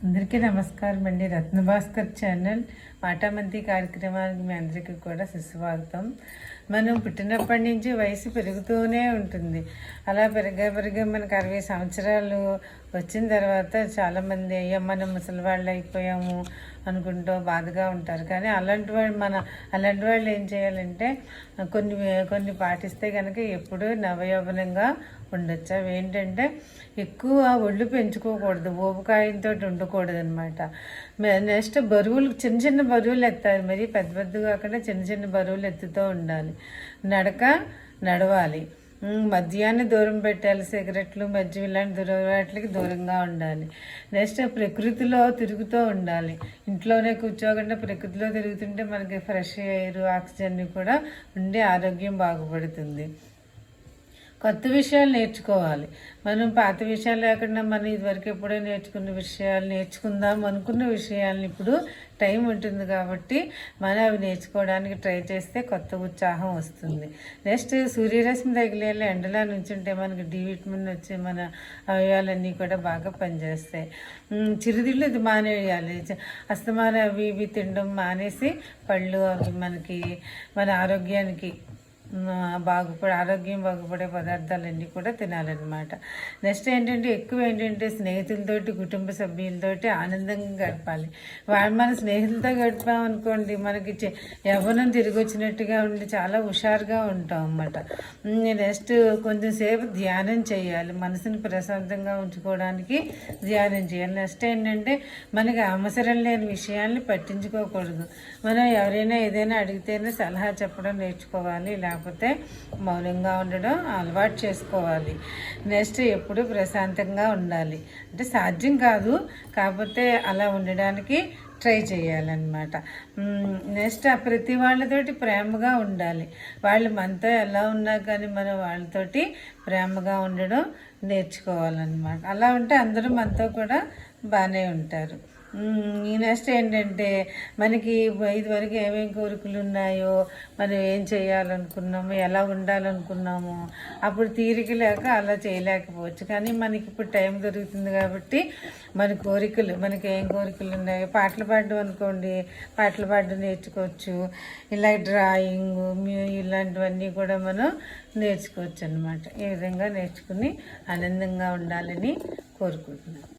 అందరికీ నమస్కారం అండి. రత్నభాస్కర్ ఛానల్ మాటామంతి కార్యక్రమానికి మీ అందరికీ కూడా సుస్వాగతం. మనం పుట్టినప్పటి నుంచి వయసు పెరుగుతూనే ఉంటుంది. అలా పెరిగా మనకు 60 సంవత్సరాలు వచ్చిన తర్వాత చాలామంది అయ్యా మనం ముసలివాళ్ళు అయిపోయాము అనుకుంటూ బాధగా ఉంటారు. కానీ అలాంటి వాళ్ళు ఏం చేయాలంటే కొన్ని పాటిస్తే కనుక ఎప్పుడూ నవయౌవనంగా ఉండొచ్చు. అవి ఏంటంటే ఎక్కువ ఒళ్ళు పెంచుకోకూడదు, ఊబకాయంతో ఉండకూడదు అనమాట. నెక్స్ట్ బరువులు చిన్న బరువులు ఎత్తాలి, మరి పెద్ద కాకుండా చిన్న బరువులు ఎత్తుతూ ఉండాలి. నడవాలి. మద్యాన్ని దూరం పెట్టాలి, సిగరెట్లు మద్యం ఇలాంటి దురలవాట్లకి దూరంగా ఉండాలి. నెక్స్ట్ ప్రకృతిలో తిరుగుతూ ఉండాలి. ఇంట్లోనే కూర్చోకుండా ప్రకృతిలో తిరుగుతుంటే మనకి ఫ్రెష్ ఎయిర్, ఆక్సిజన్ కూడా ఉండి ఆరోగ్యం బాగుపడుతుంది. కొత్త విషయాలు నేర్చుకోవాలి. మనం పాత విషయాలు లేకుండా మనం ఇదివరకు ఎప్పుడో నేర్చుకుందాం అనుకున్న విషయాలను ఇప్పుడు టైం ఉంటుంది కాబట్టి మనం అవి నేర్చుకోవడానికి ట్రై చేస్తే కొత్త ఉత్సాహం వస్తుంది. నెక్స్ట్ సూర్యరశ్మి తగిలేలా ఎండలా నుంచుంటే మనకి డి విటమిన్ వచ్చి మన అవయవాలన్నీ కూడా బాగా పనిచేస్తాయి. చిరుతిళ్ళు ఇది మానేయాలి. అస్తమాన అవి ఇవి తినడం మానేసి పళ్ళు అవి మన ఆరోగ్యానికి ఆరోగ్యం బాగుపడే పదార్థాలన్నీ కూడా తినాలన్నమాట. నెక్స్ట్ ఏంటంటే స్నేహితులతోటి, కుటుంబ సభ్యులతోటి ఆనందంగా గడపాలి. మన స్నేహితులతో గడిపామనుకోండి మనకి యవ్వనం తిరిగి వచ్చినట్టుగా ఉండి చాలా హుషారుగా ఉంటాం అన్నమాట. నెక్స్ట్ కొంచెం సేపు ధ్యానం చేయాలి, మనసుని ప్రశాంతంగా ఉంచుకోవడానికి ధ్యానం చేయాలి. నెక్స్ట్ మనకి అవసరం లేని విషయాల్ని పట్టించుకోకూడదు. మనం ఎవరైనా ఏదైనా అడిగితేనే సలహా చెప్పడం నేర్చుకోవాలి, లేకపోతే మౌనంగా ఉండడం అలవాటు చేసుకోవాలి. నెక్స్ట్ ఎప్పుడు ప్రశాంతంగా ఉండాలి. అంటే సాధ్యం కాదు, కాకపోతే అలా ఉండడానికి ట్రై చేయాలన్నమాట. నెక్స్ట్ ప్రతి వాళ్ళతోటి ప్రేమగా ఉండాలి. వాళ్ళు మనతో ఎలా ఉన్నా కానీ మనం వాళ్ళతోటి ప్రేమగా ఉండడం నేర్చుకోవాలన్నమాట. అలా ఉంటే అందరూ మనతో కూడా బాగానే ఉంటారు. నెక్స్ట్ మనకి ఇదివరకు ఏమేమి కోరికలు ఉన్నాయో, మనం ఏం చేయాలనుకున్నామో, ఎలా ఉండాలనుకున్నామో అప్పుడు తీరిక లేక అలా చేయలేకపోవచ్చు. కానీ మనకి ఇప్పుడు టైం దొరుకుతుంది కాబట్టి మనకి ఏం కోరికలు ఉన్నాయో, పాటలు పాడడం అనుకోండి, పాటలు పాడడం నేర్చుకోవచ్చు. ఇలా డ్రాయింగ్ ఇలాంటివన్నీ కూడా మనం నేర్చుకోవచ్చు అన్నమాట. ఈ విధంగా నేర్చుకుని ఆనందంగా ఉండాలని కోరుకుంటున్నాను.